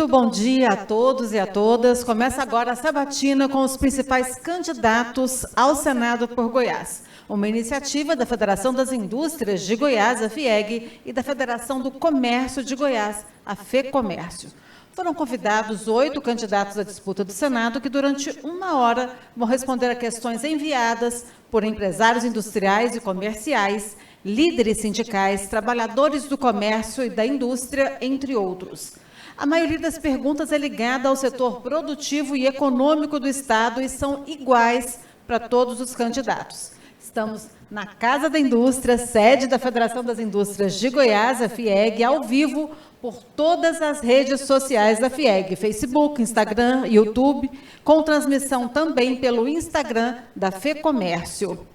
Muito bom dia a todos e a todas. Começa agora a sabatina com os principais candidatos ao Senado por Goiás. Uma iniciativa da Federação das Indústrias de Goiás, a FIEG, e da Federação do Comércio de Goiás, a FEComércio. Foram convidados 8 candidatos à disputa do Senado que, durante 1 hora, vão responder a questões enviadas por empresários industriais e comerciais, líderes sindicais, trabalhadores do comércio e da indústria, entre outros. A maioria das perguntas é ligada ao setor produtivo e econômico do Estado e são iguais para todos os candidatos. Estamos na Casa da Indústria, sede da Federação das Indústrias de Goiás, a FIEG, ao vivo por todas as redes sociais da FIEG, Facebook, Instagram, YouTube, com transmissão também pelo Instagram da FEComércio.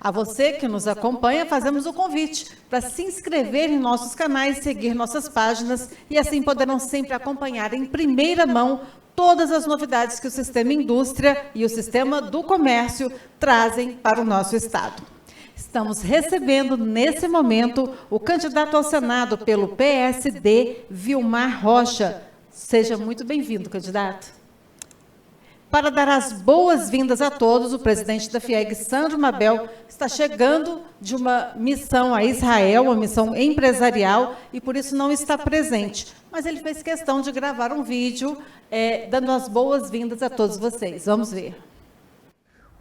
A você que nos acompanha, fazemos o convite para se inscrever em nossos canais, seguir nossas páginas e assim poderão sempre acompanhar em primeira mão todas as novidades que o Sistema Indústria e o Sistema do Comércio trazem para o nosso Estado. Estamos recebendo, nesse momento, o candidato ao Senado pelo PSD, Vilmar Rocha. Seja muito bem-vindo, candidato. Para dar as boas-vindas a todos, o presidente da FIEG, Sandro Mabel, está chegando de uma missão a Israel, uma missão empresarial, e por isso não está presente. Mas ele fez questão de gravar um vídeo dando as boas-vindas a todos vocês. Vamos ver.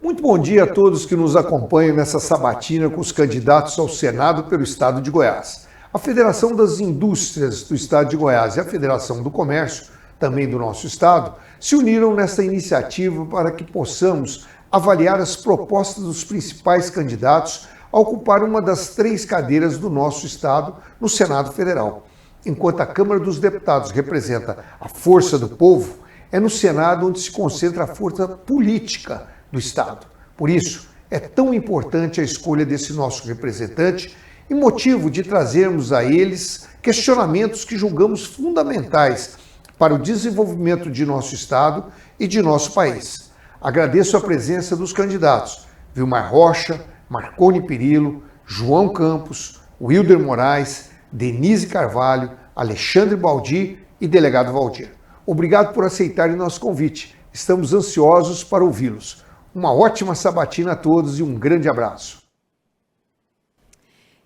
Muito bom dia a todos que nos acompanham nessa sabatina com os candidatos ao Senado pelo Estado de Goiás. A Federação das Indústrias do Estado de Goiás e a Federação do Comércio, também do nosso Estado, se uniram nesta iniciativa para que possamos avaliar as propostas dos principais candidatos a ocupar uma das 3 cadeiras do nosso Estado no Senado Federal. Enquanto a Câmara dos Deputados representa a força do povo, é no Senado onde se concentra a força política do Estado. Por isso, é tão importante a escolha desse nosso representante e motivo de trazermos a eles questionamentos que julgamos fundamentais para o desenvolvimento de nosso Estado e de nosso país. Agradeço a presença dos candidatos Vilmar Rocha, Marconi Perillo, João Campos, Wilder Moraes, Denise Carvalho, Alexandre Baldi e delegado Valdir. Obrigado por aceitarem nosso convite. Estamos ansiosos para ouvi-los. Uma ótima sabatina a todos e um grande abraço.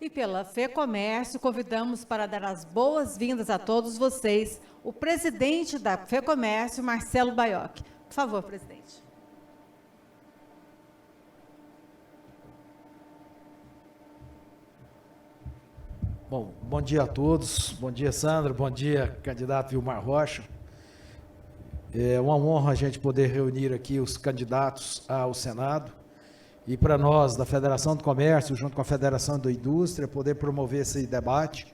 E pela FEComércio, convidamos para dar as boas-vindas a todos vocês o presidente da FEComércio, Marcelo Baiocchi. Por favor, presidente. Bom dia a todos. Bom dia, Sandra. Bom dia, candidato Vilmar Rocha. É uma honra a gente poder reunir aqui os candidatos ao Senado e para nós, da Federação do Comércio, junto com a Federação da Indústria, poder promover esse debate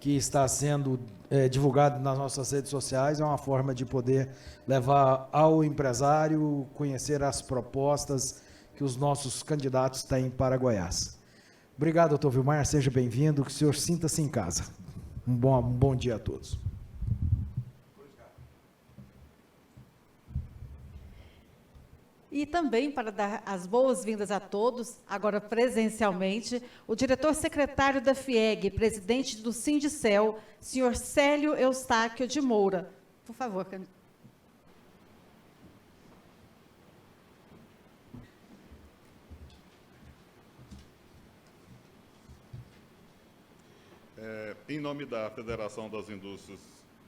que está sendo divulgado nas nossas redes sociais, é uma forma de poder levar ao empresário conhecer as propostas que os nossos candidatos têm para Goiás. Obrigado, doutor Vilmar, seja bem-vindo, que o senhor sinta-se em casa. Um bom dia a todos. E também, para dar as boas-vindas a todos, agora presencialmente, o diretor-secretário da FIEG, presidente do Sindicel, senhor Célio Eustáquio de Moura. Por favor, candidato. Em nome da Federação das Indústrias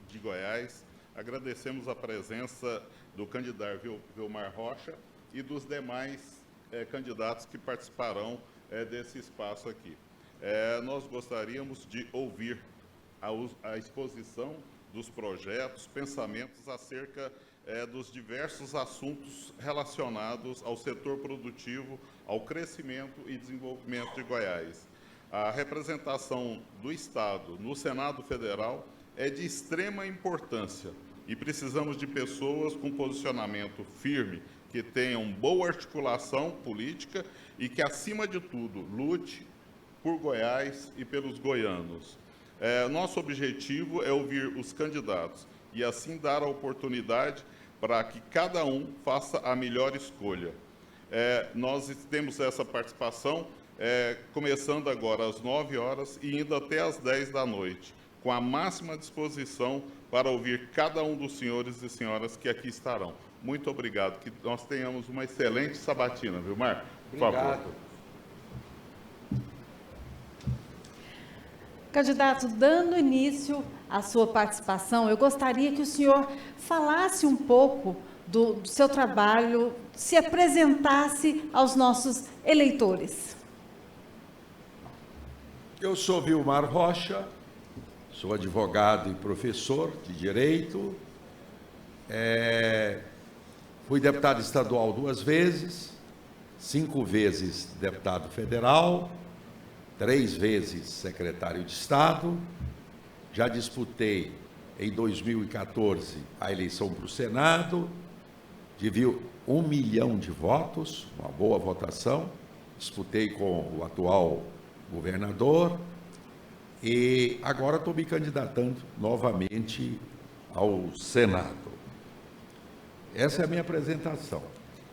de Goiás, agradecemos a presença do candidato Vilmar Rocha e dos demais candidatos que participarão desse espaço aqui. Nós gostaríamos de ouvir a exposição dos projetos, pensamentos acerca dos diversos assuntos relacionados ao setor produtivo, ao crescimento e desenvolvimento de Goiás. A representação do Estado no Senado Federal é de extrema importância e precisamos de pessoas com posicionamento firme, que tenham boa articulação política e que, acima de tudo, lute por Goiás e pelos goianos. Nosso objetivo é ouvir os candidatos e, assim, dar a oportunidade para que cada um faça a melhor escolha. Nós temos essa participação começando agora às 9 horas e indo até às 10 da noite, com a máxima disposição para ouvir cada um dos senhores e senhoras que aqui estarão. Muito obrigado. Que nós tenhamos uma excelente sabatina, Vilmar? Por favor. Candidato, dando início à sua participação, eu gostaria que o senhor falasse um pouco do seu trabalho, se apresentasse aos nossos eleitores. Eu sou Vilmar Rocha, sou advogado e professor de Direito, fui deputado estadual 2 vezes, 5 vezes deputado federal, 3 vezes secretário de Estado, já disputei em 2014 a eleição para o Senado, tive 1 milhão de votos, uma boa votação, disputei com o atual governador e agora estou me candidatando novamente ao Senado. Essa é a minha apresentação.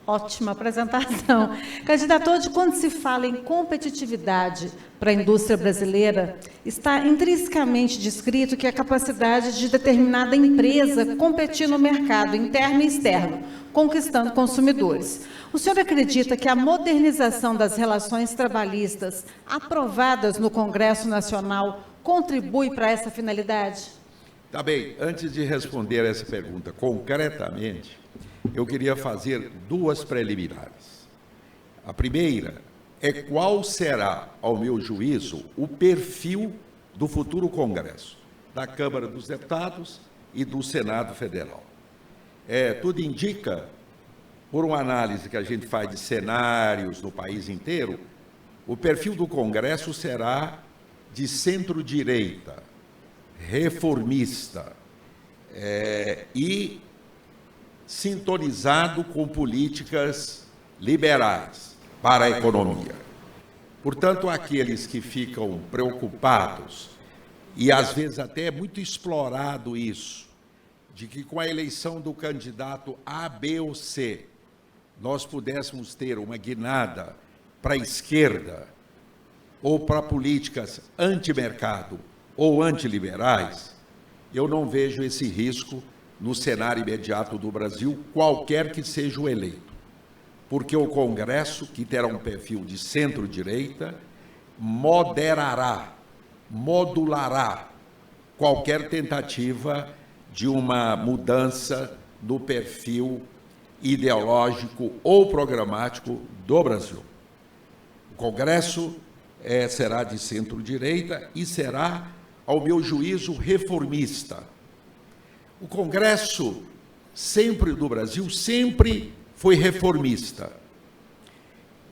Ótima apresentação. Candidato, hoje, quando se fala em competitividade para a indústria brasileira, está intrinsecamente descrito que a capacidade de determinada empresa competir no mercado interno e externo, conquistando consumidores. O senhor acredita que a modernização das relações trabalhistas aprovadas no Congresso Nacional contribui para essa finalidade? Tá bem, antes de responder essa pergunta concretamente, eu queria fazer 2 preliminares. A primeira é qual será, ao meu juízo, o perfil do futuro Congresso, da Câmara dos Deputados e do Senado Federal. Tudo indica, por uma análise que a gente faz de cenários no país inteiro, o perfil do Congresso será de centro-direita, reformista e sintonizado com políticas liberais para a economia. Portanto, aqueles que ficam preocupados, e às vezes até é muito explorado isso, de que com a eleição do candidato A, B ou C, nós pudéssemos ter uma guinada para a esquerda, ou para políticas anti-mercado ou antiliberais, eu não vejo esse risco no cenário imediato do Brasil, qualquer que seja o eleito. Porque o Congresso, que terá um perfil de centro-direita, moderará, modulará qualquer tentativa de uma mudança no perfil ideológico ou programático do Brasil. O Congresso será de centro-direita e será, ao meu juízo, reformista. O Congresso do Brasil sempre foi reformista.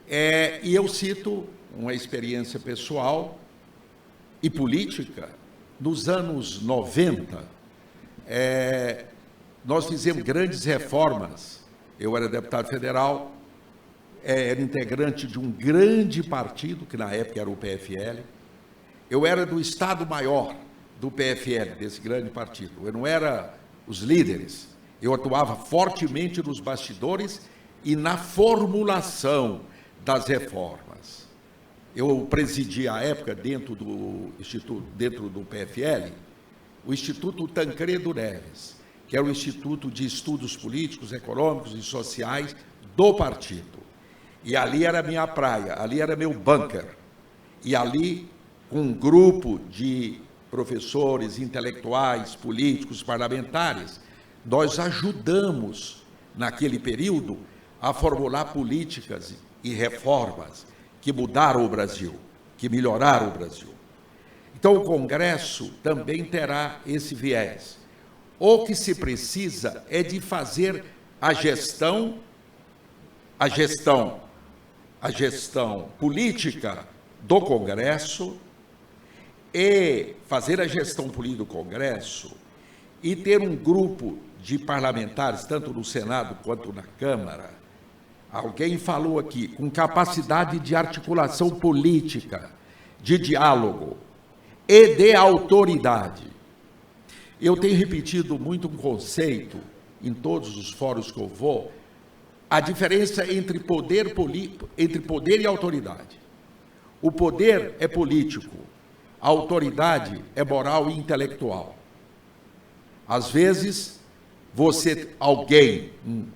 E eu cito uma experiência pessoal e política. Nos anos 90, nós fizemos grandes reformas. Eu era deputado federal, era integrante de um grande partido, que na época era o PFL. Eu era do Estado-Maior do PFL, desse grande partido. Eu não era os líderes. Eu atuava fortemente nos bastidores e na formulação das reformas. Eu presidi à época, dentro do PFL, o Instituto Tancredo Neves, que era o Instituto de Estudos Políticos, Econômicos e Sociais do partido. E ali era minha praia, ali era meu bunker. E ali, com um grupo de professores, intelectuais, políticos, parlamentares, nós ajudamos, naquele período, a formular políticas e reformas que mudaram o Brasil, que melhoraram o Brasil. Então, o Congresso também terá esse viés. O que se precisa é de fazer a gestão política do Congresso e fazer a gestão política do Congresso e ter um grupo de parlamentares, tanto no Senado quanto na Câmara, alguém falou aqui, com capacidade de articulação política, de diálogo e de autoridade. Eu tenho repetido muito um conceito, em todos os fóruns que eu vou, a diferença entre poder e autoridade. O poder é político, a autoridade é moral e intelectual. Às vezes, alguém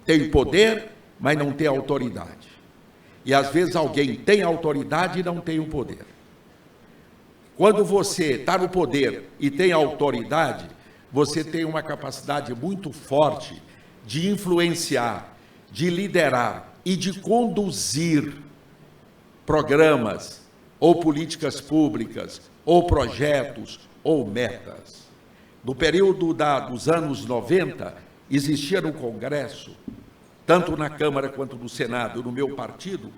tem poder, mas não tem autoridade. E às vezes alguém tem autoridade e não tem o poder. Quando você está no poder e tem autoridade, você tem uma capacidade muito forte de influenciar, de liderar e de conduzir programas, ou políticas públicas, ou projetos, ou metas. No período dos anos 90, existia no Congresso, tanto na Câmara quanto no Senado, no meu partido,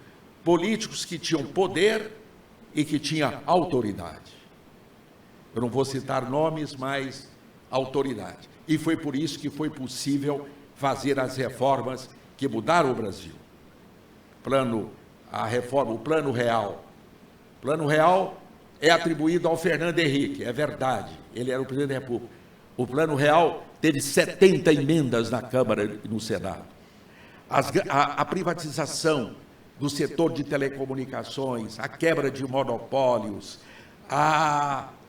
políticos que tinham poder e que tinham autoridade. Eu não vou citar nomes, mas autoridade. E foi por isso que foi possível fazer as reformas que mudaram o Brasil. O Plano Real. O Plano Real é atribuído ao Fernando Henrique, é verdade, ele era o presidente da República. O Plano Real teve 70 emendas na Câmara e no Senado. A privatização do setor de telecomunicações, a quebra de monopólios,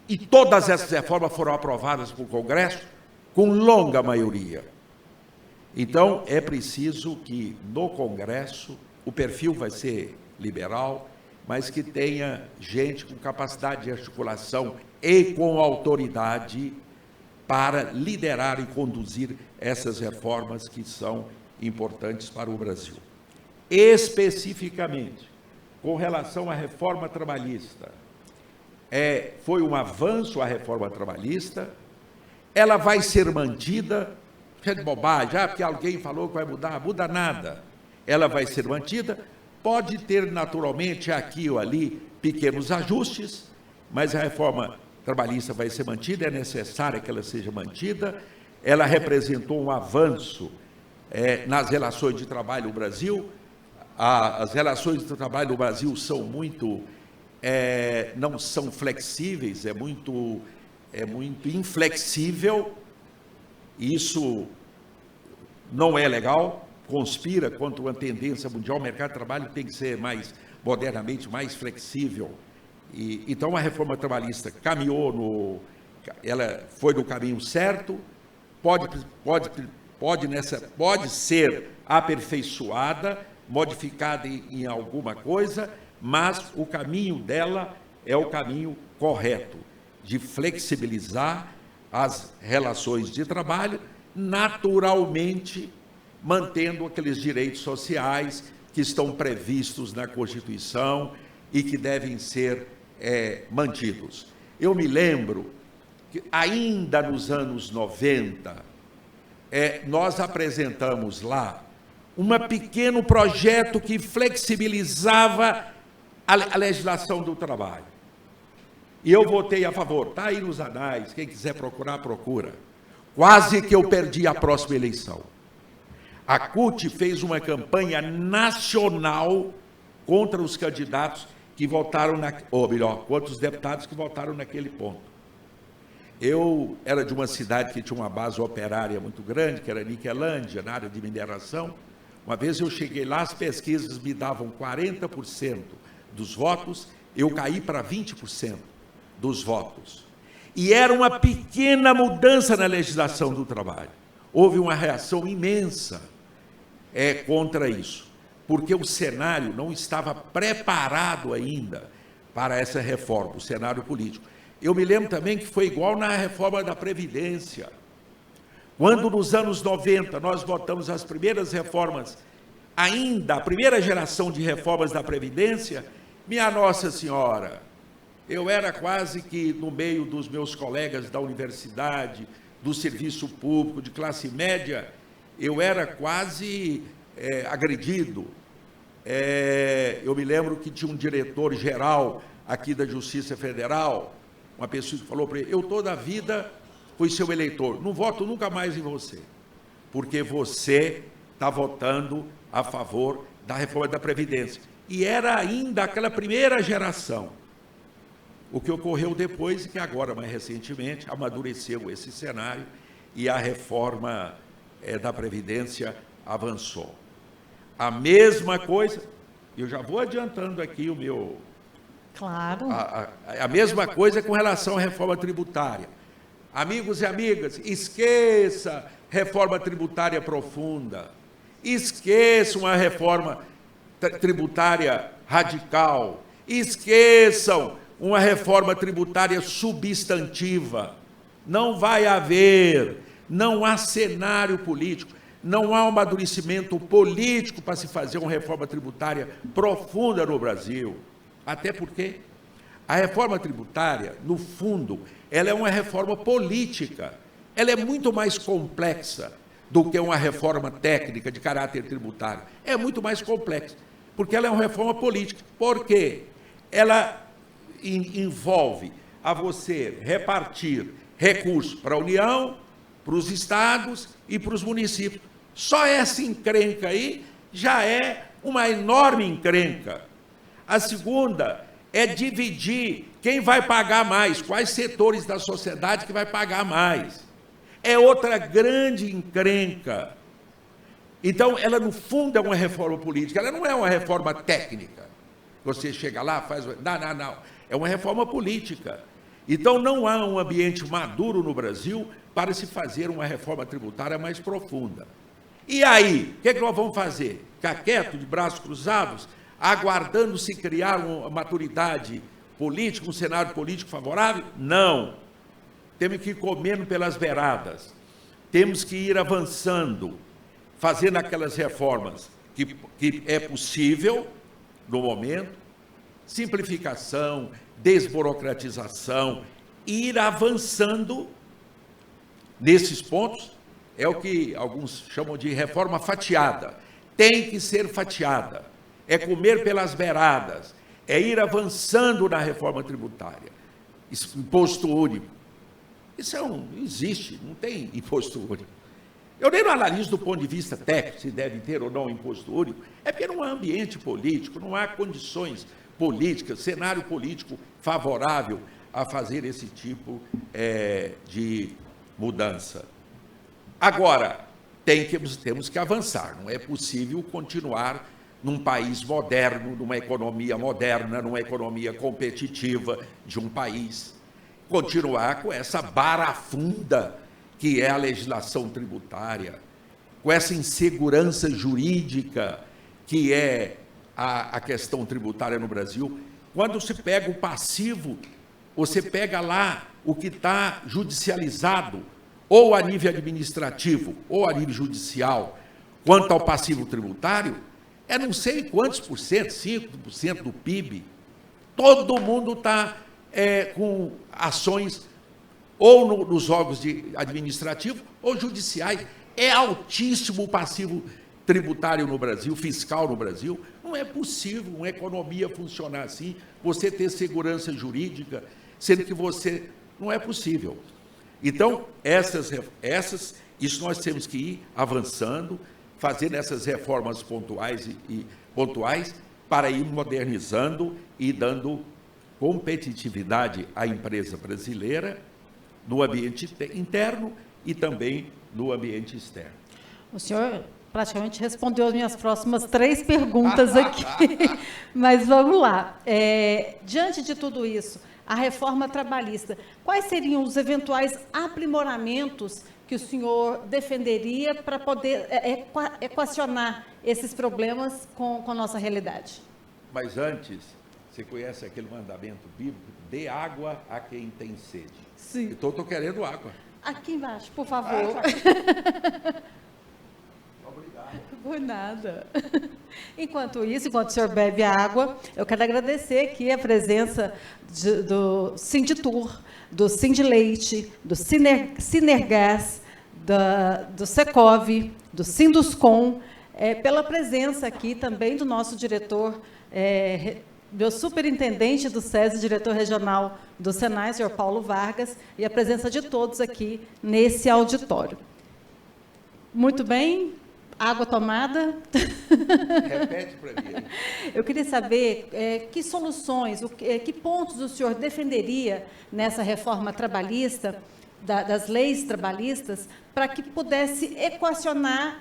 e todas essas reformas foram aprovadas pelo Congresso com longa maioria. Então, é preciso que no Congresso o perfil vai ser liberal, mas que tenha gente com capacidade de articulação e com autoridade para liderar e conduzir essas reformas que são importantes para o Brasil. Especificamente, com relação à reforma trabalhista, foi um avanço a reforma trabalhista, ela vai ser mantida, é de bobagem, porque alguém falou que vai mudar, muda nada. Ela vai ser mantida, pode ter naturalmente aqui ou ali pequenos ajustes, mas a reforma trabalhista vai ser mantida, é necessário que ela seja mantida, ela representou um avanço nas relações de trabalho no Brasil. As relações de trabalho no Brasil são muito, não são flexíveis, é muito inflexível, isso não é legal, conspira contra uma tendência mundial. O mercado de trabalho tem que ser modernamente mais flexível. Então, a reforma trabalhista ela foi no caminho certo, pode ser aperfeiçoada, modificada em alguma coisa, mas o caminho dela é o caminho correto, de flexibilizar as relações de trabalho, naturalmente mantendo aqueles direitos sociais que estão previstos na Constituição e que devem ser mantidos. Eu me lembro que ainda nos anos 90, nós apresentamos lá um pequeno projeto que flexibilizava a legislação do trabalho. E eu votei a favor, está aí nos anais, quem quiser procurar, procura. Quase que eu perdi a próxima eleição. A CUT fez uma campanha nacional contra os candidatos que votaram, contra os deputados que votaram naquele ponto. Eu era de uma cidade que tinha uma base operária muito grande, que era Niquelândia, na área de mineração. Uma vez eu cheguei lá, as pesquisas me davam 40% dos votos, eu caí para 20% dos votos. E era uma pequena mudança na legislação do trabalho. Houve uma reação imensa contra isso, porque o cenário não estava preparado ainda para essa reforma, o cenário político. Eu me lembro também que foi igual na reforma da Previdência. Quando nos anos 90 nós votamos as primeiras reformas, ainda a primeira geração de reformas da Previdência, minha Nossa Senhora, eu era quase que no meio dos meus colegas da universidade, do serviço público, de classe média, eu era quase agredido. Eu me lembro que tinha um diretor-geral aqui da Justiça Federal, uma pessoa que falou para ele: eu toda a vida fui seu eleitor, não voto nunca mais em você, porque você está votando a favor da reforma da Previdência. E era ainda aquela primeira geração. O que ocorreu depois é que agora, mais recentemente, amadureceu esse cenário e a reforma da Previdência avançou. A mesma coisa, eu já vou adiantando aqui o meu... Claro. A mesma coisa com relação à reforma tributária. Amigos e amigas, esqueça reforma tributária profunda, esqueça uma reforma tributária radical, esqueçam uma reforma tributária substantiva. Não vai haver, não há cenário político, não há um amadurecimento político para se fazer uma reforma tributária profunda no Brasil. Até porque a reforma tributária, no fundo, ela é uma reforma política. Ela é muito mais complexa do que uma reforma técnica de caráter tributário. É muito mais complexa, porque ela é uma reforma política. Por quê? Ela envolve a você repartir recursos para a União, para os estados e para os municípios. Só essa encrenca aí já é uma enorme encrenca. A segunda é dividir quem vai pagar mais, quais setores da sociedade que vai pagar mais. É outra grande encrenca. Então, ela no fundo é uma reforma política, ela não é uma reforma técnica. Você chega lá, faz... Não. É uma reforma política. Então, não há um ambiente maduro no Brasil para se fazer uma reforma tributária mais profunda. E aí, o que nós vamos fazer? Ficar quieto, de braços cruzados, aguardando se criar uma maturidade política, um cenário político favorável? Não. Temos que ir comendo pelas beiradas. Temos que ir avançando, fazendo aquelas reformas que é possível no momento, simplificação, desburocratização, ir avançando nesses pontos. É o que alguns chamam de reforma fatiada. Tem que ser fatiada. É comer pelas beiradas. É ir avançando na reforma tributária. Imposto único. Isso não existe, não tem imposto único. Eu nem não analiso do ponto de vista técnico se deve ter ou não imposto único. É porque não há ambiente político, não há condições políticas, cenário político favorável a fazer esse tipo de mudança. Agora, temos que avançar. Não é possível continuar num país moderno, numa economia moderna, numa economia competitiva de um país, continuar com essa barafunda que é a legislação tributária, com essa insegurança jurídica que é a questão tributária no Brasil. Quando se pega o passivo, você pega lá o que está judicializado, ou a nível administrativo, ou a nível judicial, quanto ao passivo tributário, é não sei quantos por cento, 5% do PIB. Todo mundo está com ações ou nos órgãos administrativos ou judiciais. É altíssimo o passivo tributário no Brasil, fiscal no Brasil. Não é possível uma economia funcionar assim, você ter segurança jurídica, sendo que você... Não é possível. Então, isso nós temos que ir avançando, fazendo essas reformas pontuais para ir modernizando e dando competitividade à empresa brasileira no ambiente interno e também no ambiente externo. O senhor praticamente respondeu as minhas próximas 3 perguntas aqui, mas vamos lá. Diante de tudo isso, a reforma trabalhista, quais seriam os eventuais aprimoramentos que o senhor defenderia para poder equacionar esses problemas com a nossa realidade? Mas antes, você conhece aquele mandamento bíblico? Dê água a quem tem sede. Sim. Então, estou querendo água. Aqui embaixo, por favor. Obrigado. Por nada. Enquanto o senhor bebe água, eu quero agradecer aqui a presença do Sinditur, do Sindileite, do Sinergás, do Secov, do Sinduscom, pela presença aqui também do nosso diretor, meu superintendente do SESI, diretor regional do Senai, senhor Paulo Vargas, e a presença de todos aqui nesse auditório. Muito bem. Água tomada. Repete para mim. Eu queria saber que soluções, que pontos o senhor defenderia nessa reforma trabalhista, das leis trabalhistas, para que pudesse equacionar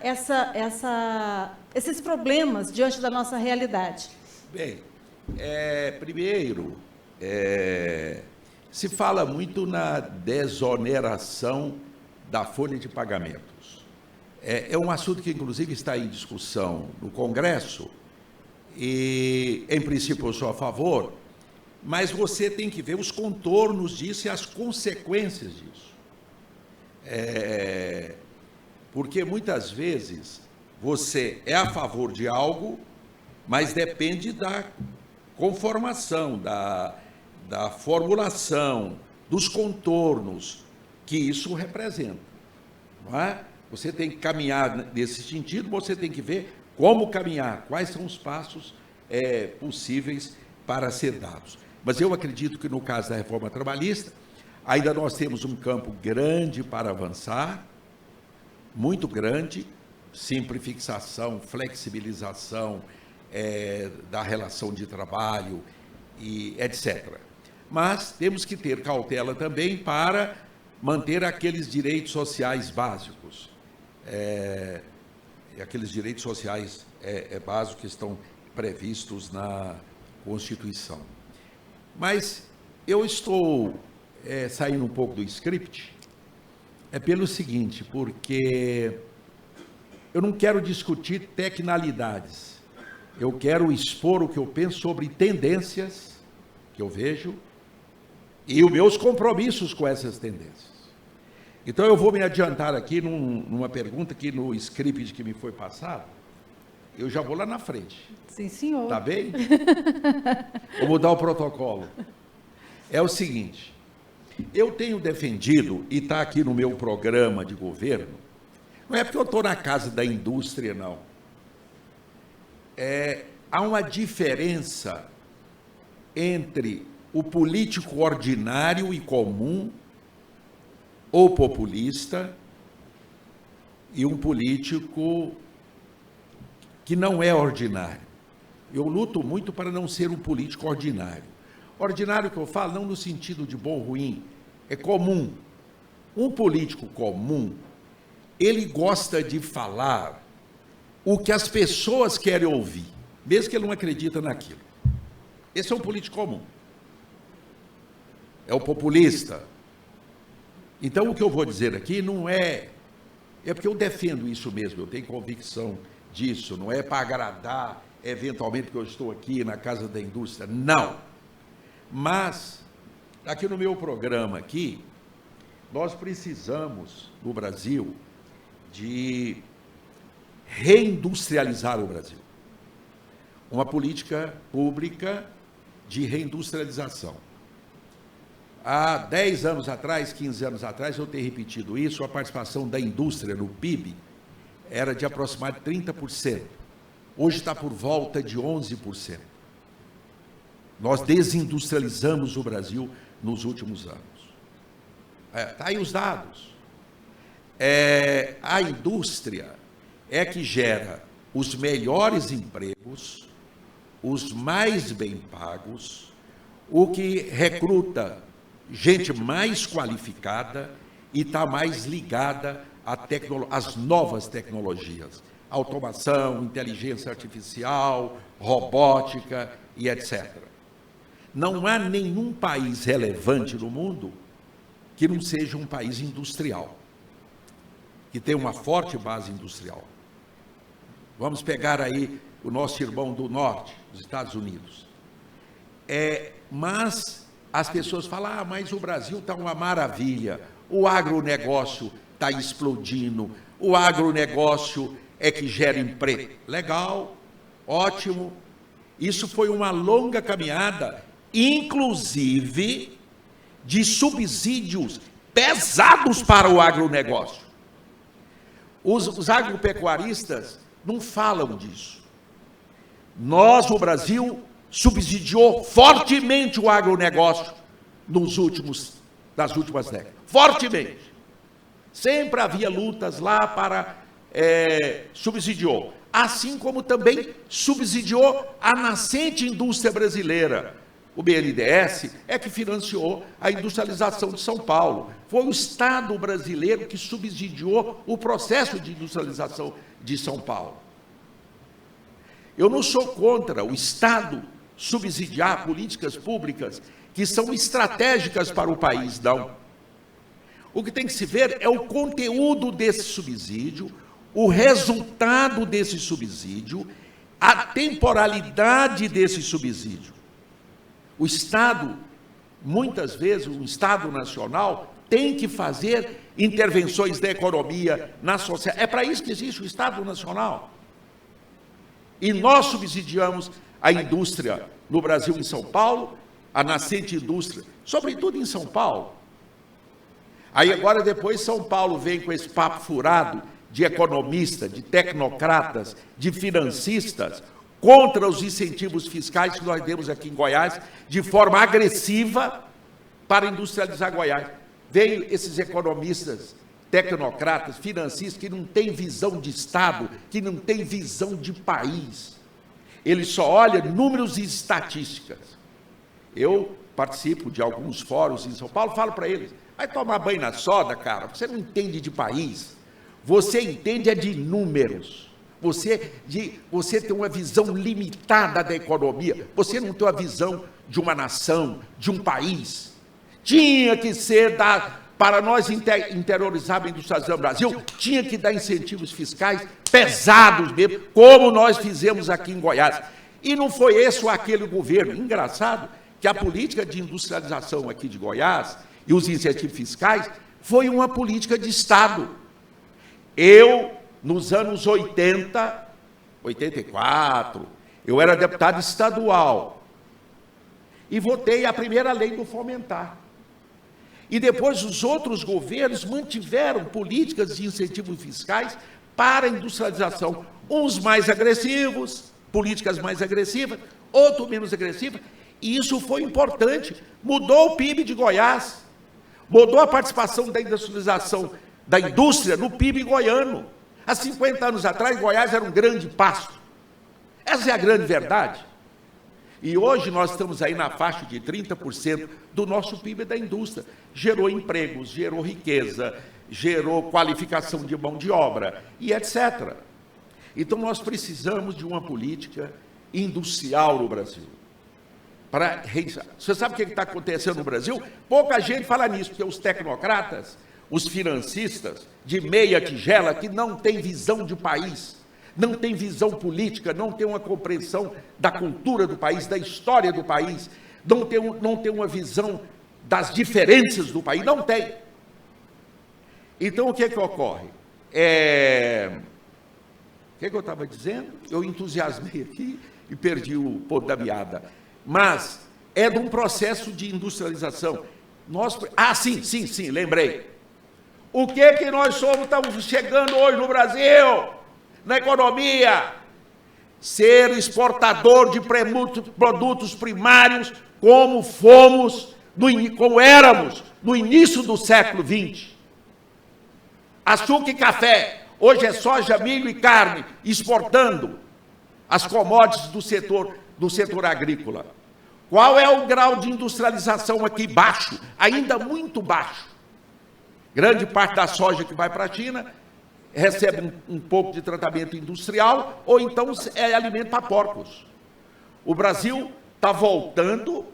esses problemas diante da nossa realidade. Bem, primeiro, se fala muito na desoneração da folha de pagamentos. É um assunto que, inclusive, está em discussão no Congresso, e, em princípio, eu sou a favor, mas você tem que ver os contornos disso e as consequências disso. Porque, muitas vezes, você é a favor de algo, mas depende da conformação, da formulação, dos contornos que isso representa. Não é? Você tem que caminhar nesse sentido, você tem que ver como caminhar, quais são os passos possíveis para ser dados. Mas eu acredito que no caso da reforma trabalhista, ainda nós temos um campo grande para avançar, muito grande, simplificação, flexibilização da relação de trabalho, e etc. Mas temos que ter cautela também para manter aqueles direitos sociais básicos. Aqueles direitos sociais básicos que estão previstos na Constituição. Mas eu estou saindo um pouco do script, pelo seguinte, porque eu não quero discutir tecnicalidades, eu quero expor o que eu penso sobre tendências que eu vejo e os meus compromissos com essas tendências. Então eu vou me adiantar aqui numa pergunta que no script que me foi passado, eu já vou lá na frente. Sim, senhor. Tá bem? Vou mudar o protocolo. É o seguinte, eu tenho defendido, e está aqui no meu programa de governo, não é porque eu estou na casa da indústria, não. Há uma diferença entre o político ordinário e comum ou populista e um político que não é ordinário. Eu luto muito para não ser um político ordinário. Ordinário que eu falo, não no sentido de bom ou ruim, é comum. Um político comum, ele gosta de falar o que as pessoas querem ouvir, mesmo que ele não acredita naquilo. Esse é um político comum. É o populista. Então, o que eu vou dizer aqui não é porque eu defendo isso mesmo, eu tenho convicção disso, não é para agradar, eventualmente, porque eu estou aqui na Casa da Indústria, não. Mas, aqui no meu programa aqui, nós precisamos, no Brasil, de reindustrializar o Brasil. Uma política pública de reindustrialização. Há 10 anos atrás, 15 anos atrás, eu tenho repetido isso, a participação da indústria no PIB era de aproximadamente 30%. Hoje está por volta de 11%. Nós desindustrializamos o Brasil nos últimos anos. Está aí os dados. A indústria é que gera os melhores empregos, os mais bem pagos, o que recruta gente mais qualificada e está mais ligada às novas tecnologias, automação, inteligência artificial, robótica e etc. Não há nenhum país relevante no mundo que não seja um país industrial, que tem uma forte base industrial. Vamos pegar aí o nosso irmão do norte, os Estados Unidos. Mas as pessoas falam, mas o Brasil está uma maravilha, o agronegócio está explodindo, o agronegócio é que gera emprego. Legal, ótimo. Isso foi uma longa caminhada, inclusive de subsídios pesados para o agronegócio. Os agropecuaristas não falam disso. O Brasil, subsidiou fortemente o agronegócio nas últimas décadas. Fortemente. Sempre havia lutas lá para subsidiou. Assim como também subsidiou a nascente indústria brasileira. O BNDES é que financiou a industrialização de São Paulo. Foi o Estado brasileiro que subsidiou o processo de industrialização de São Paulo. Eu não sou contra o Estado subsidiar políticas públicas que são estratégicas para o país, não. O que tem que se ver é o conteúdo desse subsídio, o resultado desse subsídio, a temporalidade desse subsídio. O Estado, muitas vezes, o Estado nacional, tem que fazer intervenções na economia, na sociedade. É para isso que existe o Estado nacional. E nós subsidiamos a indústria no Brasil, em São Paulo, a nascente indústria, sobretudo em São Paulo. Aí agora depois São Paulo vem com esse papo furado de economista, de tecnocratas, de financistas, contra os incentivos fiscais que nós demos aqui em Goiás, de forma agressiva para industrializar Goiás. Veio esses economistas, tecnocratas, financistas, que não têm visão de Estado, que não têm visão de país. Eles só olham números e estatísticas. Eu participo de alguns fóruns em São Paulo, falo para eles, vai tomar banho na soda, cara, você não entende de país, você entende é de números. Você tem uma visão limitada da economia, você não tem uma visão de uma nação, de um país. Tinha que ser para nós interiorizarmos a industrialização do Brasil, tinha que dar incentivos fiscais pesados mesmo, como nós fizemos aqui em Goiás. E não foi esse ou aquele governo. Engraçado que a política de industrialização aqui de Goiás e os incentivos fiscais foi uma política de Estado. Eu, nos anos 80, 84, eu era deputado estadual e votei a primeira lei do Fomentar. E depois os outros governos mantiveram políticas de incentivos fiscais para a industrialização. Uns mais agressivos, políticas mais agressivas, outros menos agressivas. E isso foi importante. Mudou o PIB de Goiás. Mudou a participação da industrialização da indústria no PIB goiano. Há 50 anos atrás, Goiás era um grande pasto. Essa é a grande verdade. E hoje nós estamos aí na faixa de 30% do nosso PIB da indústria. Gerou empregos, gerou riqueza, gerou qualificação de mão de obra e etc. Então nós precisamos de uma política industrial no Brasil. Você sabe o que está acontecendo no Brasil? Pouca gente fala nisso, porque os tecnocratas, os financistas de meia tigela, que não têm visão de país, não tem visão política, não tem uma compreensão da cultura do país, da história do país, não tem uma visão das diferenças do país, não tem. Então, o que é que ocorre? O que é que eu estava dizendo? Eu entusiasmei aqui e perdi o ponto da meada. Mas é de um processo de industrialização. Sim, lembrei. O que é que nós estamos chegando hoje no Brasil? Na economia, ser exportador de produtos primários, como éramos no início do século XX. Açúcar e café, hoje é soja, milho e carne, exportando as commodities do setor agrícola. Qual é o grau de industrialização aqui? Baixo, ainda muito baixo. Grande parte da soja que vai para a China recebe um pouco de tratamento industrial, ou então é alimento para porcos. O Brasil está voltando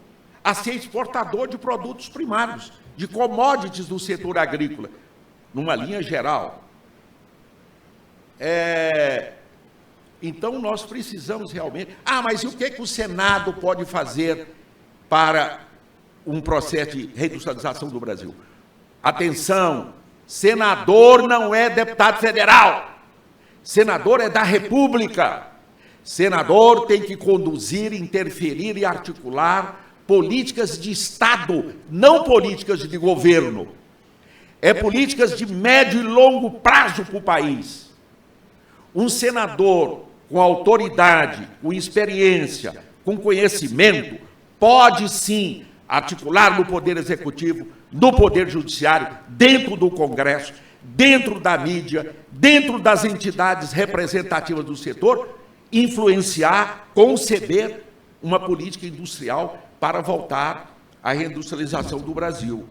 a ser exportador de produtos primários, de commodities do setor agrícola, numa linha geral. Então, nós precisamos realmente... mas e o que o Senado pode fazer para um processo de reindustrialização do Brasil? Atenção! Senador não é deputado federal. Senador é da República. Senador tem que conduzir, interferir e articular políticas de Estado, não políticas de governo. É políticas de médio e longo prazo para o país. Um senador com autoridade, com experiência, com conhecimento, pode sim articular no Poder Executivo, no Poder Judiciário, dentro do Congresso, dentro da mídia, dentro das entidades representativas do setor, influenciar, conceber uma política industrial para voltar à reindustrialização do Brasil.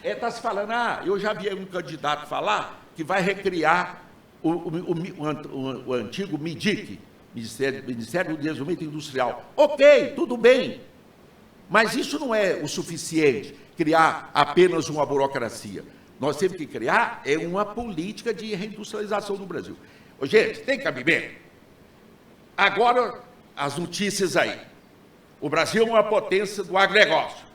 Está se falando, eu já vi um candidato falar que vai recriar o antigo MIDIC, Ministério do Desenvolvimento Industrial. Ok, tudo bem. Mas isso não é o suficiente, criar apenas uma burocracia. Nós temos que criar uma política de reindustrialização do Brasil. Ô, gente, tem cabimento? Agora, as notícias aí. O Brasil é uma potência do agronegócio,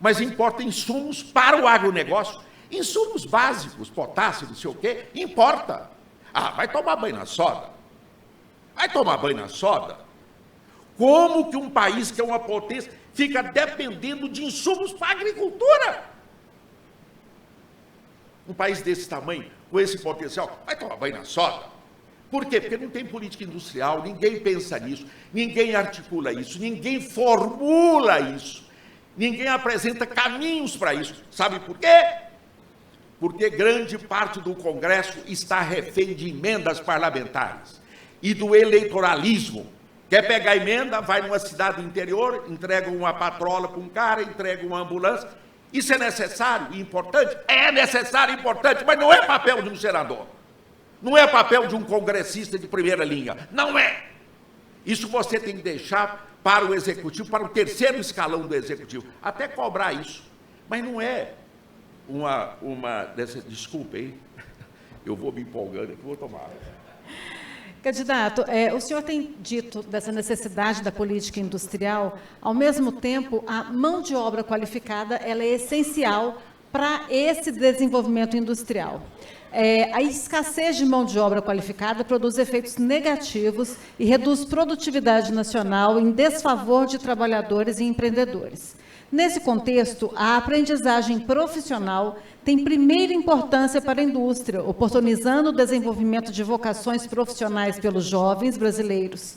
mas importa insumos para o agronegócio. Insumos básicos, potássio, não sei o quê, importa. Ah, vai tomar banho na soda? Vai tomar banho na soda? Como que um país que é uma potência fica dependendo de insumos para a agricultura? Um país desse tamanho, com esse potencial, vai tomar banho na soda? Por quê? Porque não tem política industrial, ninguém pensa nisso, ninguém articula isso, ninguém formula isso, ninguém apresenta caminhos para isso. Sabe por quê? Porque grande parte do Congresso está refém de emendas parlamentares e do eleitoralismo. Quer pegar emenda, vai numa cidade do interior, entrega uma patrola para um cara, entrega uma ambulância. Isso é necessário e importante? É necessário e importante, mas não é papel de um senador. Não é papel de um congressista de primeira linha. Não é. Isso você tem que deixar para o executivo, para o terceiro escalão do executivo. Até cobrar isso. Mas não é desculpa, hein? Eu vou me empolgando aqui, vou tomar. Candidato, o senhor tem dito dessa necessidade da política industrial, ao mesmo tempo, a mão de obra qualificada ela é essencial para esse desenvolvimento industrial. A escassez de mão de obra qualificada produz efeitos negativos e reduz produtividade nacional em desfavor de trabalhadores e empreendedores. Nesse contexto, a aprendizagem profissional tem primeira importância para a indústria, oportunizando o desenvolvimento de vocações profissionais pelos jovens brasileiros.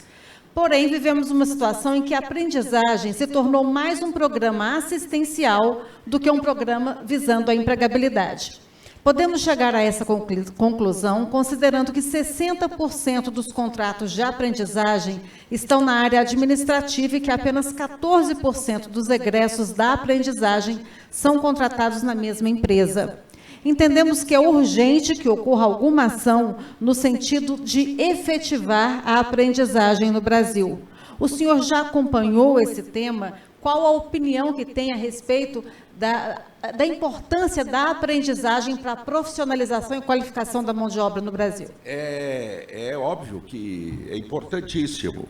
Porém, vivemos uma situação em que a aprendizagem se tornou mais um programa assistencial do que um programa visando a empregabilidade. Podemos chegar a essa conclusão considerando que 60% dos contratos de aprendizagem estão na área administrativa e que apenas 14% dos egressos da aprendizagem são contratados na mesma empresa. Entendemos que é urgente que ocorra alguma ação no sentido de efetivar a aprendizagem no Brasil. O senhor já acompanhou esse tema? Qual a opinião que tem a respeito da importância da aprendizagem para a profissionalização e qualificação da mão de obra no Brasil? É óbvio que é importantíssimo.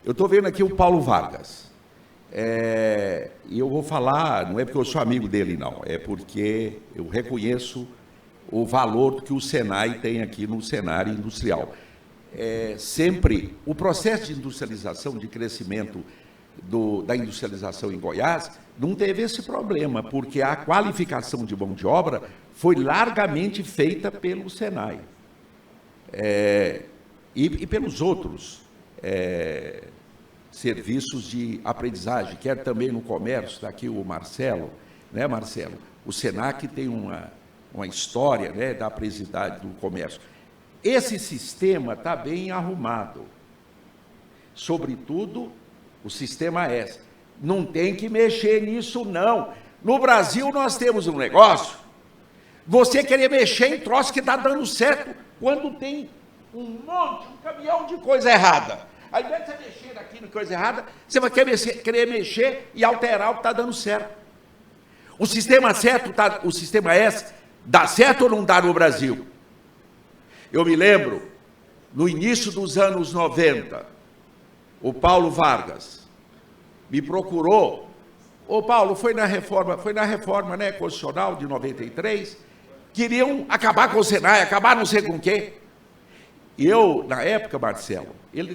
Eu estou vendo aqui o Paulo Vargas. E eu vou falar, não é porque eu sou amigo dele, não. É porque eu reconheço o valor que o Senai tem aqui no cenário industrial. Sempre o processo de industrialização, de crescimento da industrialização em Goiás, não teve esse problema, porque a qualificação de mão de obra foi largamente feita pelo Senai e pelos outros serviços de aprendizagem, quer também no comércio. Está aqui o Marcelo, né, Marcelo? O Senac tem uma história, né, da aprendizagem do comércio. Esse sistema está bem arrumado, sobretudo o sistema S. Não tem que mexer nisso, não. No Brasil, nós temos um negócio, você querer mexer em troço que está dando certo, quando tem um caminhão de coisa errada. Ao invés de você mexer aqui na coisa errada, você vai querer mexer e alterar o que está dando certo. O sistema S dá certo ou não dá no Brasil? Eu me lembro, no início dos anos 90, o Paulo Vargas me procurou. Ô Paulo, foi na reforma, né, constitucional de 93, queriam acabar com o Senai, acabar não sei com o quê. E eu, na época, Marcelo,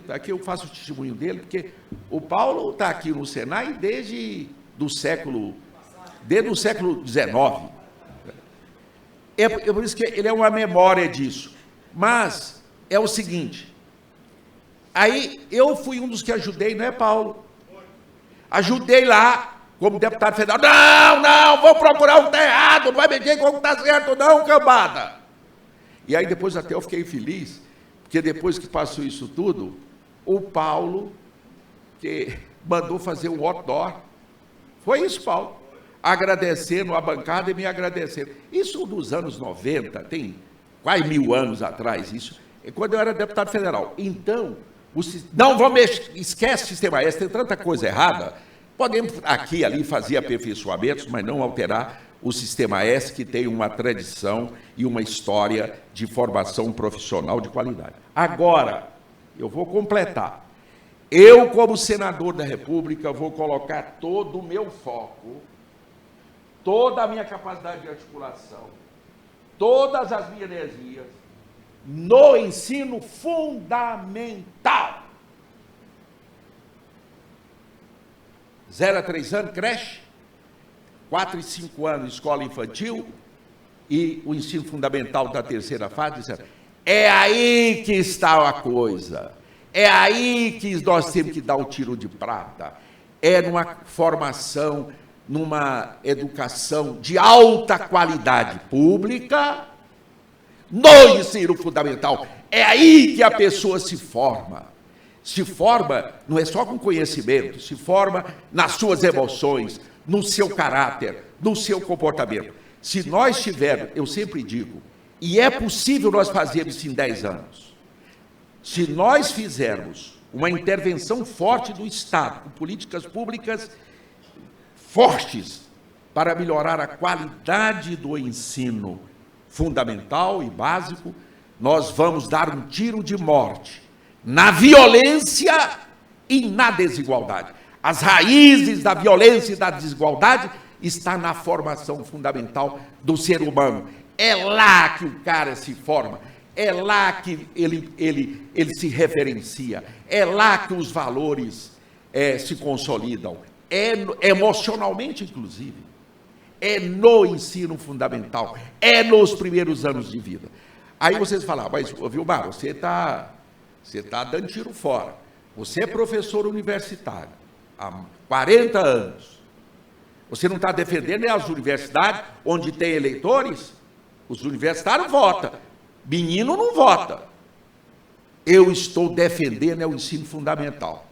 aqui eu faço o testemunho dele, porque o Paulo está aqui no Senai desde o século XIX. É por isso que ele é uma memória disso. Mas é o seguinte, aí eu fui um dos que ajudei, não é, Paulo? Ajudei lá, como deputado federal. Não, vou procurar o que está errado, não vai mexer com o que está certo, não, cambada. E aí depois até eu fiquei feliz, porque depois que passou isso tudo, o Paulo, que mandou fazer um outdoor, foi isso, Paulo, agradecendo a bancada e me agradecendo. Isso dos anos 90, tem quase 1000 anos atrás, isso, quando eu era deputado federal. Então, não vou mexer, esquece o sistema S, tem tanta coisa errada. Podemos aqui e ali fazer aperfeiçoamentos, mas não alterar o Sistema S, que tem uma tradição e uma história de formação profissional de qualidade. Agora, eu vou completar. Eu, como senador da República, vou colocar todo o meu foco, toda a minha capacidade de articulação, todas as minhas energias no ensino fundamental. 0 a 3 anos, creche, 4 e 5 anos, escola infantil, e o ensino fundamental da terceira fase. É aí que está a coisa. É aí que nós temos que dar o tiro de prata. É numa formação, numa educação de alta qualidade pública, no ensino fundamental. É aí que a pessoa se forma. Se forma, não é só com conhecimento, se forma nas suas emoções, no seu caráter, no seu comportamento. Se nós tivermos, eu sempre digo, e é possível nós fazermos isso em 10 anos, se nós fizermos uma intervenção forte do Estado, com políticas públicas fortes para melhorar a qualidade do ensino fundamental e básico, nós vamos dar um tiro de morte na violência e na desigualdade. As raízes da violência e da desigualdade está na formação fundamental do ser humano. É lá que o cara se forma, é lá que ele se referencia, é lá que os valores se consolidam, emocionalmente, inclusive. É no ensino fundamental, é nos primeiros anos de vida. Aí vocês falam, mas, Vilmar, você está dando tiro fora. Você é professor universitário há 40 anos. Você não está defendendo as universidades onde tem eleitores? Os universitários votam. Menino não vota. Eu estou defendendo o ensino fundamental.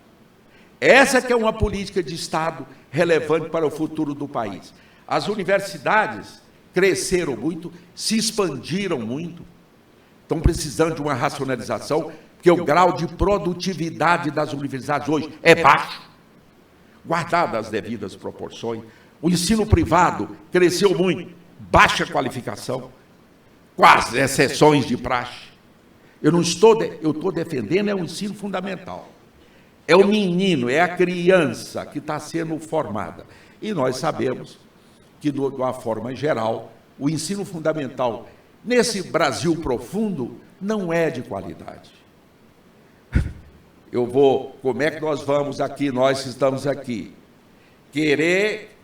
Essa que é uma política de Estado relevante para o futuro do país. As universidades cresceram muito, se expandiram muito, estão precisando de uma racionalização, porque o grau de produtividade das universidades hoje é baixo, guardadas as devidas proporções. O ensino privado cresceu muito, baixa qualificação, com as exceções de praxe. Eu estou defendendo o ensino fundamental. É o menino, é a criança que está sendo formada. E nós sabemos que, de uma forma geral, o ensino fundamental, nesse Brasil profundo, não é de qualidade. Como é que nós vamos aqui, nós que estamos aqui, querer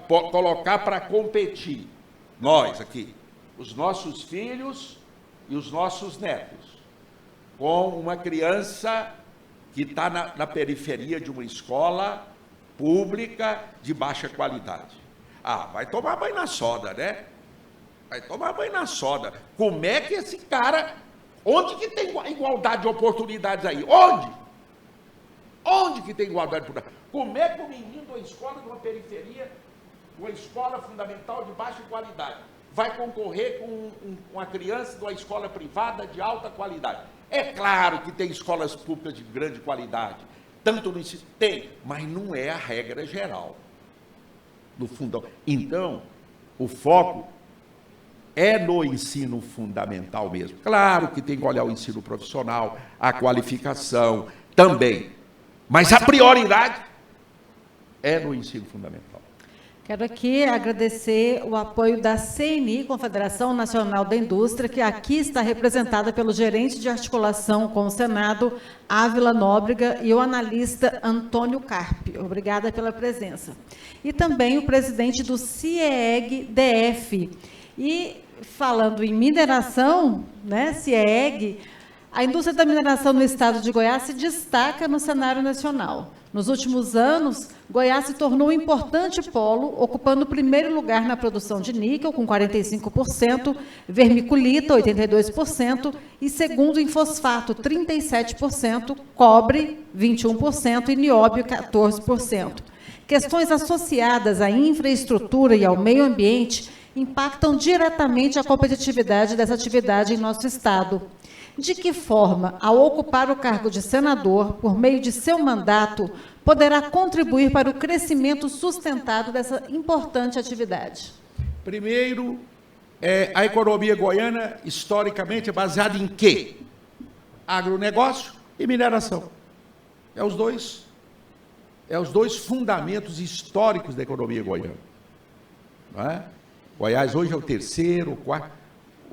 colocar para competir, nós aqui, os nossos filhos e os nossos netos, com uma criança que está na periferia de uma escola pública de baixa qualidade? Ah, vai tomar banho na soda, né? Vai tomar banho na soda. Como é que esse cara... Onde que tem igualdade de oportunidades aí? Onde? Onde que tem igualdade de oportunidades? Como é que o menino da escola de uma periferia, uma escola fundamental de baixa qualidade, vai concorrer com uma criança de uma escola privada de alta qualidade? É claro que tem escolas públicas de grande qualidade, tanto no ensino... Tem, mas não é a regra geral. No fundo. Então, o foco é no ensino fundamental mesmo. Claro que tem que olhar o ensino profissional, a qualificação também, mas a prioridade é no ensino fundamental. Quero aqui agradecer o apoio da CNI, Confederação Nacional da Indústria, que aqui está representada pelo gerente de articulação com o Senado, Ávila Nóbrega, e o analista Antônio Carpe. Obrigada pela presença. E também o presidente do CIEG-DF. E falando em mineração, né, CIEG, a indústria da mineração no estado de Goiás se destaca no cenário nacional. Nos últimos anos, Goiás se tornou um importante polo, ocupando o primeiro lugar na produção de níquel, com 45%, vermiculita, 82%, e segundo em fosfato, 37%, cobre, 21%, e nióbio, 14%. Questões associadas à infraestrutura e ao meio ambiente impactam diretamente a competitividade dessa atividade em nosso estado. De que forma, ao ocupar o cargo de senador, por meio de seu mandato, poderá contribuir para o crescimento sustentado dessa importante atividade? Primeiro, a economia goiana, historicamente, é baseada em quê? Agronegócio e mineração. É os dois fundamentos históricos da economia goiana. Não é? Goiás hoje é o terceiro, o quarto.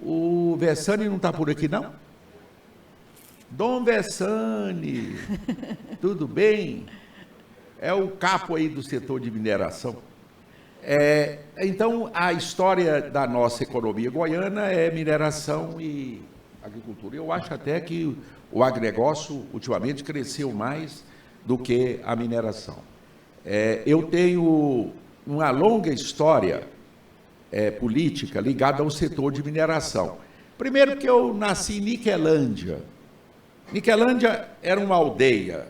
O Vessani não está por aqui, não? Dom Vessani, tudo bem? É o capo aí do setor de mineração. Então, a história da nossa economia goiana é mineração e agricultura. Eu acho até que o agronegócio, ultimamente, cresceu mais do que a mineração. Eu tenho uma longa história política ligada ao setor de mineração. Primeiro porque eu nasci em Niquelândia. Niquelândia era uma aldeia,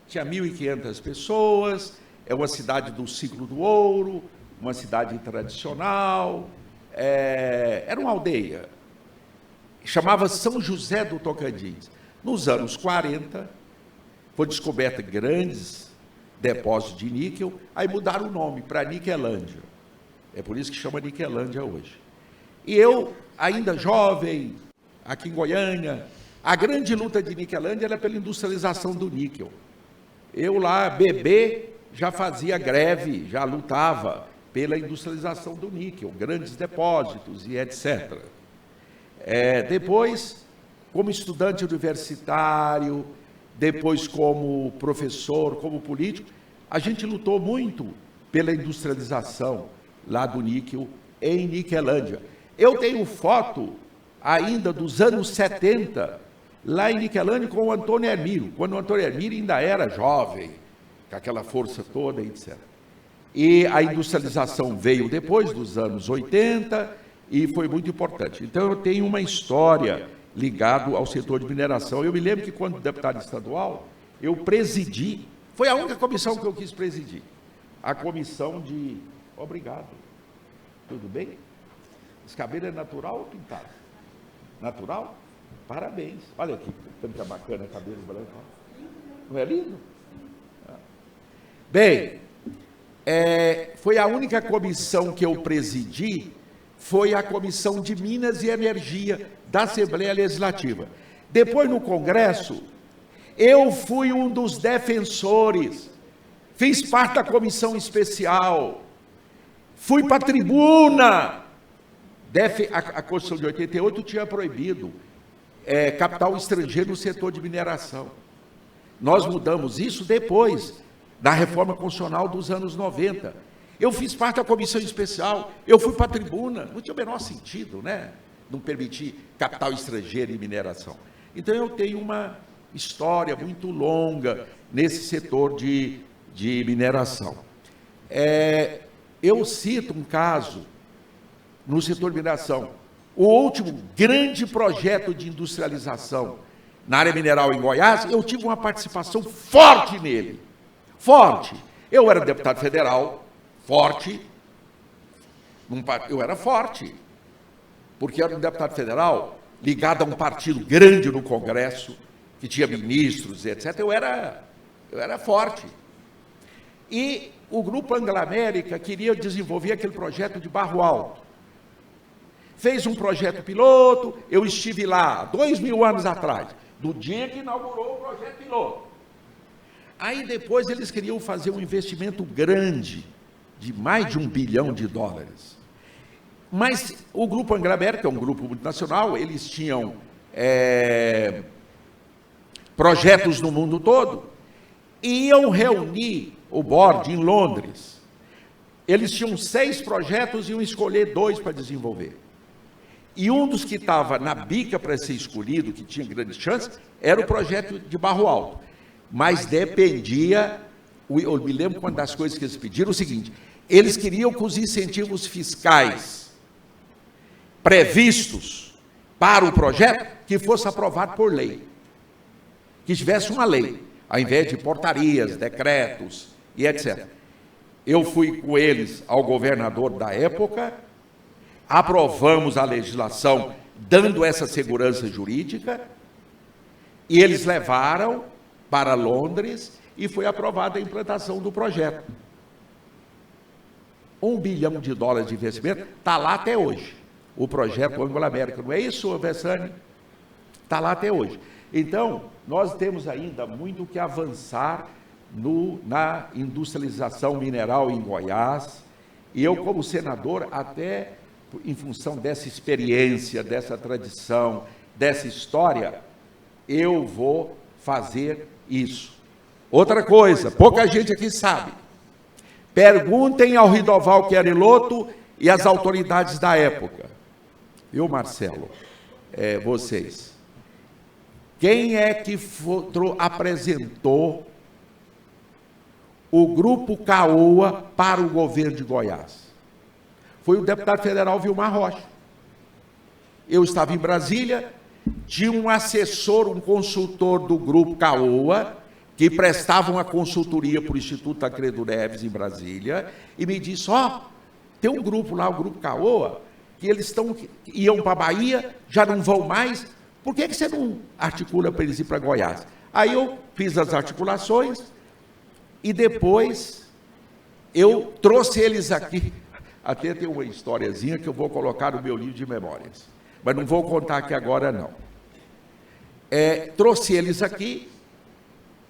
tinha 1.500 pessoas, é uma cidade do ciclo do ouro, uma cidade tradicional, era uma aldeia, chamava São José do Tocantins. Nos anos 40, foi descoberta grandes depósitos de níquel, aí mudaram o nome para Niquelândia. É por isso que chama Niquelândia hoje. E eu, ainda jovem, aqui em Goiânia, a grande luta de Niquelândia era pela industrialização do níquel. Eu lá, bebê, já fazia greve, já lutava pela industrialização do níquel, grandes depósitos e etc. Depois, como estudante universitário, depois como professor, como político, a gente lutou muito pela industrialização lá do níquel em Niquelândia. Eu tenho foto ainda dos anos 70, lá em Niquelândia, com o Antônio Hermílio, quando o Antônio Hermílio ainda era jovem, com aquela força toda, etc. E a industrialização veio depois dos anos 80 e foi muito importante. Então, eu tenho uma história ligada ao setor de mineração. Eu me lembro que, quando deputado estadual, eu presidi, foi a única comissão que eu quis presidir, a comissão de... Obrigado. Tudo bem? Esse cabelo é natural ou pintado? Natural? Parabéns. Olha aqui, tanto que é bacana, cabelo branco. Não é lindo? Bem, foi a única comissão que eu presidi, foi a Comissão de Minas e Energia da Assembleia Legislativa. Depois, no Congresso, eu fui um dos defensores, fiz parte da comissão especial, fui para a tribuna. A Constituição de 88 tinha proibido capital estrangeiro no setor de mineração. Nós mudamos isso depois da reforma constitucional dos anos 90. Eu fiz parte da comissão especial, eu fui para a tribuna, não tinha o menor sentido, né? Não permitir capital estrangeiro em mineração. Então, eu tenho uma história muito longa nesse setor de mineração. Eu cito um caso no setor de mineração. O último grande projeto de industrialização na área mineral em Goiás, eu tive uma participação forte nele. Forte. Eu era deputado federal, forte. Eu era forte, porque era um deputado federal ligado a um partido grande no Congresso, que tinha ministros, etc. Eu era forte. E o Grupo Anglo-América queria desenvolver aquele projeto de Barro Alto. Fez um projeto piloto, eu estive lá 2.000 anos atrás, do dia que inaugurou o projeto piloto. Aí depois eles queriam fazer um investimento grande, de mais de $1 bilhão. Mas o Grupo Anglo-América, que é um grupo multinacional, eles tinham projetos no mundo todo, e iam reunir o board em Londres. Eles tinham 6 projetos e iam escolher 2 para desenvolver. E um dos que estava na bica para ser escolhido, que tinha grandes chances, era o projeto de Barro Alto. Mas dependia, eu me lembro uma das coisas que eles pediram, o seguinte: eles queriam que os incentivos fiscais previstos para o projeto que fosse aprovado por lei, que tivesse uma lei, ao invés de portarias, decretos e etc. Eu fui com eles ao governador da época, aprovamos a legislação dando essa segurança jurídica, e eles levaram para Londres e foi aprovada a implantação do projeto. $1 bilhão de investimento, está lá até hoje. O projeto Anglo-América, não é isso, Vessani? Está lá até hoje. Então, nós temos ainda muito que avançar na industrialização mineral em Goiás, e eu, como senador, até em função dessa experiência, dessa tradição, dessa história, eu vou fazer isso. Outra coisa, pouca gente aqui sabe. Perguntem ao Ridoval Queriloto e às autoridades da época. Viu, Marcelo? Vocês. Quem é que apresentou o Grupo Caoa para o governo de Goiás? Foi o deputado federal Vilmar Rocha. Eu estava em Brasília, tinha um assessor, um consultor do Grupo Caoa, que prestava uma consultoria para o Instituto Tancredo Neves em Brasília, e me disse, tem um grupo lá, o Grupo Caoa, que eles iam para a Bahia, já não vão mais, por que você não articula para eles ir para Goiás? Aí eu fiz as articulações, e depois eu trouxe eles aqui. Até tem uma historiazinha que eu vou colocar no meu livro de memórias, mas não vou contar aqui agora, não. Trouxe eles aqui,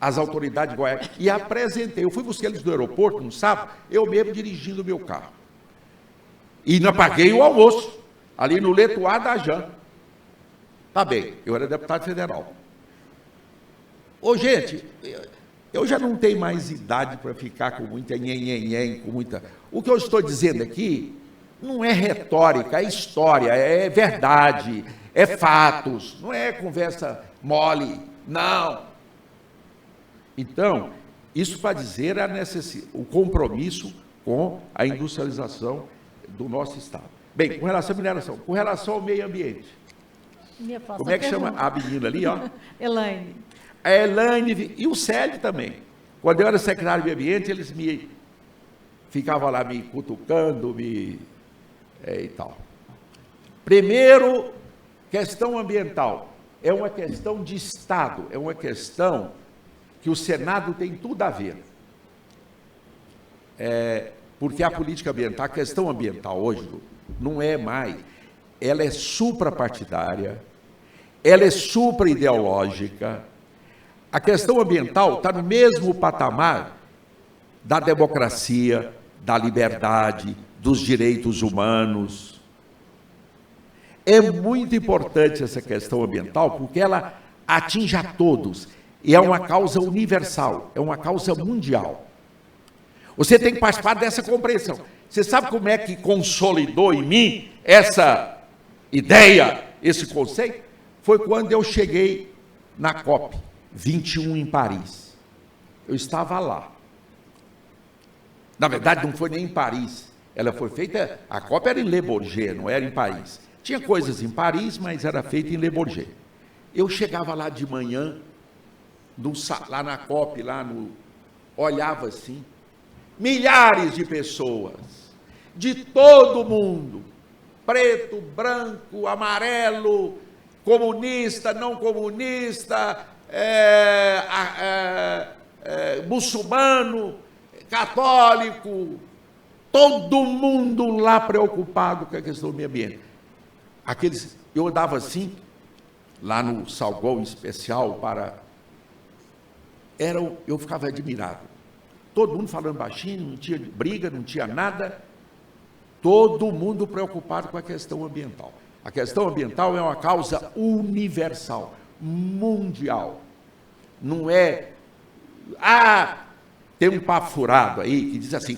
as autoridades de Goiás, e apresentei. Eu fui buscar eles do aeroporto, no sábado, eu mesmo dirigindo o meu carro. E ainda paguei o almoço, ali no Letuá da Jan. Tá bem, eu era deputado federal. Gente, eu já não tenho mais idade para ficar com muita nhen, com muita... O que eu estou dizendo aqui não é retórica, é história, é verdade, é fatos, não é conversa mole, não. Então, isso para dizer o compromisso com a industrialização do nosso Estado. Bem, com relação à mineração, com relação ao meio ambiente. Como é que chama a menina ali, Elaine. A Elaine e o Célio também. Quando eu era secretário de Meio Ambiente, eles ficavam lá me cutucando, e tal. Primeiro, questão ambiental. É uma questão de Estado, é uma questão que o Senado tem tudo a ver. Porque a política ambiental, a questão ambiental hoje, não é mais, ela é suprapartidária, ela é supra-ideológica. A questão ambiental está no mesmo patamar da democracia, da liberdade, dos direitos humanos. É muito importante essa questão ambiental, porque ela atinge a todos, e é uma causa universal, é uma causa mundial. Você tem que participar dessa compreensão. Você sabe como é que consolidou em mim essa ideia, esse conceito? Foi quando eu cheguei na COP 21 em Paris. Eu estava lá. Na verdade, não foi nem em Paris. Ela foi feita, a COP era em Le Bourget, não era em Paris. Tinha coisas em Paris, mas era feita em Le Bourget. Eu chegava lá de manhã, lá na COP, olhava assim, milhares de pessoas, de todo mundo, preto, branco, amarelo, comunista, não comunista, muçulmano, católico, todo mundo lá preocupado com a questão do meio ambiente. Eu andava assim, lá no Salgão especial eu ficava admirado. Todo mundo falando baixinho, não tinha briga, não tinha nada, todo mundo preocupado com a questão ambiental. A questão ambiental é uma causa universal, mundial. Não é... tem um papo furado aí que diz assim,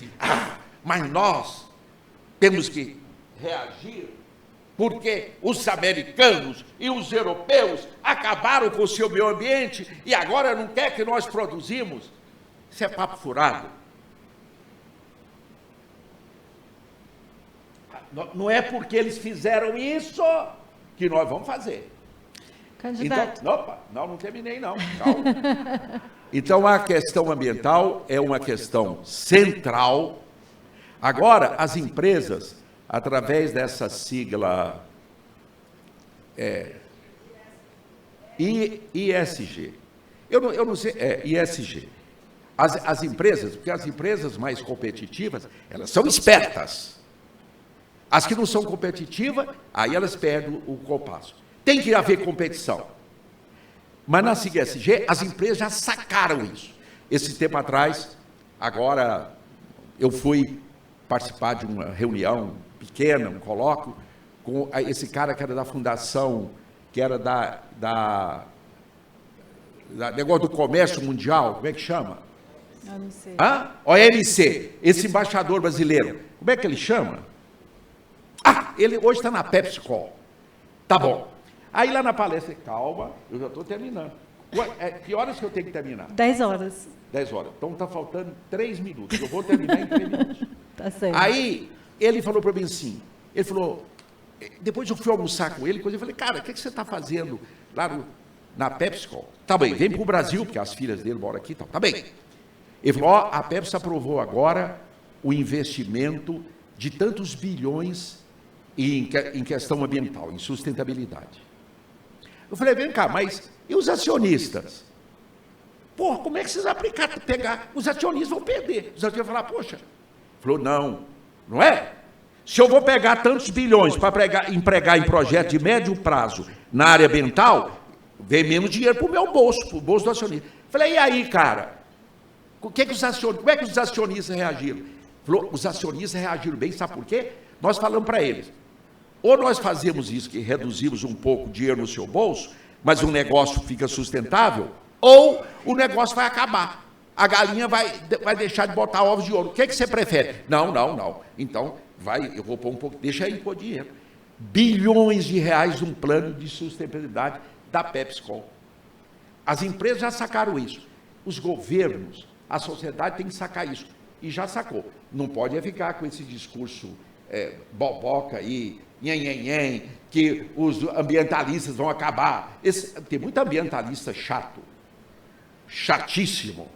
mas nós temos que reagir porque os americanos e os europeus acabaram com o seu meio ambiente e agora não quer que nós produzimos. Isso é papo furado. Não é porque eles fizeram isso que nós vamos fazer. Candidato. Então, não terminei não. Calma. Então, a questão ambiental é uma questão central. Agora, as empresas, através dessa sigla ISG. Eu não sei, ISG. As empresas, porque as empresas mais competitivas, elas são espertas. As que não são competitivas, aí elas perdem o compasso. Tem que haver competição. Mas na ISG, as empresas já sacaram isso. Esse tempo atrás, agora, eu fui participar de uma reunião pequena, um colóquio, com esse cara que era da fundação, que era da negócio do comércio mundial, como é que chama? OMC. OMC, esse embaixador brasileiro. Como é que ele chama? Ele hoje está na PepsiCo. Tá bom. Aí lá na palestra, calma, eu já estou terminando. Que horas que eu tenho que terminar? 10 horas. 10 horas. Então está faltando 3 minutos. Eu vou terminar em 3 minutos. Tá certo. Aí ele falou para mim assim, ele falou, depois eu fui almoçar com ele, eu falei, cara, o que você está fazendo lá na PepsiCo? Tá bem, vem para o Brasil, porque as filhas dele moram aqui, tá bem. Ele falou, a Pepsi aprovou agora o investimento de tantos bilhões em questão ambiental, em sustentabilidade. Eu falei, vem cá, mas e os acionistas? Porra, como é que vocês pegar? Os acionistas vão perder. Os acionistas vão falar, poxa. Falou, não é? Se eu vou pegar tantos bilhões para empregar em projeto de médio prazo na área ambiental, vem menos dinheiro para o meu bolso, para o bolso do acionista. Falei, e aí, cara? Como é que os acionistas reagiram? Falou, os acionistas reagiram bem, sabe por quê? Nós falamos para eles, ou nós fazemos isso, que reduzimos um pouco o dinheiro no seu bolso, mas o negócio fica sustentável, ou o negócio vai acabar. A galinha vai deixar de botar ovos de ouro. O que você prefere? Não. Então, eu vou pôr um pouco, deixa aí pôr dinheiro. Bilhões de reais num plano de sustentabilidade da PepsiCo. As empresas já sacaram isso. Os governos, a sociedade tem que sacar isso. E já sacou. Não pode ficar com esse discurso boboca aí, nhen, que os ambientalistas vão acabar. Tem muito ambientalista chato. Chatíssimo.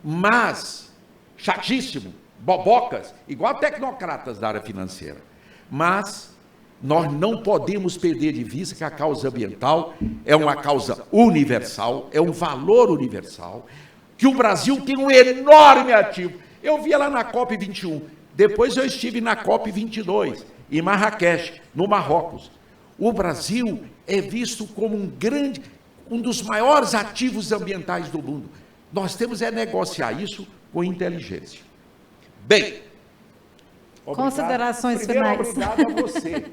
Mas, chatíssimo, bobocas, igual tecnocratas da área financeira. Mas nós não podemos perder de vista que a causa ambiental é uma causa universal, é um valor universal, que o Brasil tem um enorme ativo. Eu via lá na COP21, depois eu estive na COP22, em Marrakech, no Marrocos. O Brasil é visto como um dos maiores ativos ambientais do mundo. Nós temos negociar isso com inteligência. Bem, considerações finais. Obrigado a você.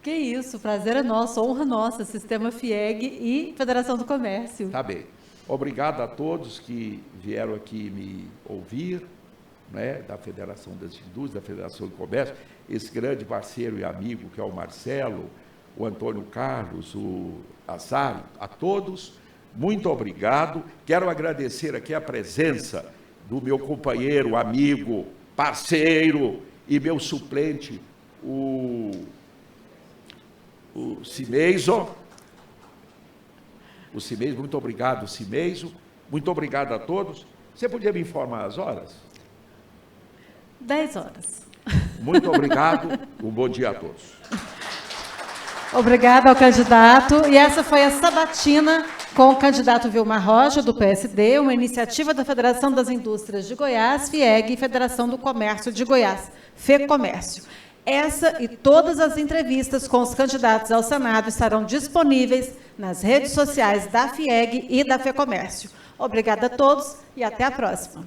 Que isso, prazer é nosso, honra nossa, Sistema FIEG e Federação do Comércio. Tá bem. Obrigado a todos que vieram aqui me ouvir, né, da Federação das Indústrias, da Federação do Comércio, esse grande parceiro e amigo que é o Marcelo, o Antônio Carlos, o Azar, a todos, muito obrigado. Quero agradecer aqui a presença do meu companheiro, amigo, parceiro e meu suplente, o Cimeiso. O Cimeiso, muito obrigado, Cimeiso. Muito obrigado a todos. Você podia me informar as horas? 10 horas. Muito obrigado. Um bom dia a todos. Obrigada ao candidato. E essa foi a sabatina com o candidato Vilmar Rocha, do PSD, uma iniciativa da Federação das Indústrias de Goiás, FIEG, e Federação do Comércio de Goiás, FEComércio. Essa e todas as entrevistas com os candidatos ao Senado estarão disponíveis nas redes sociais da FIEG e da FEComércio. Obrigada a todos e até a próxima.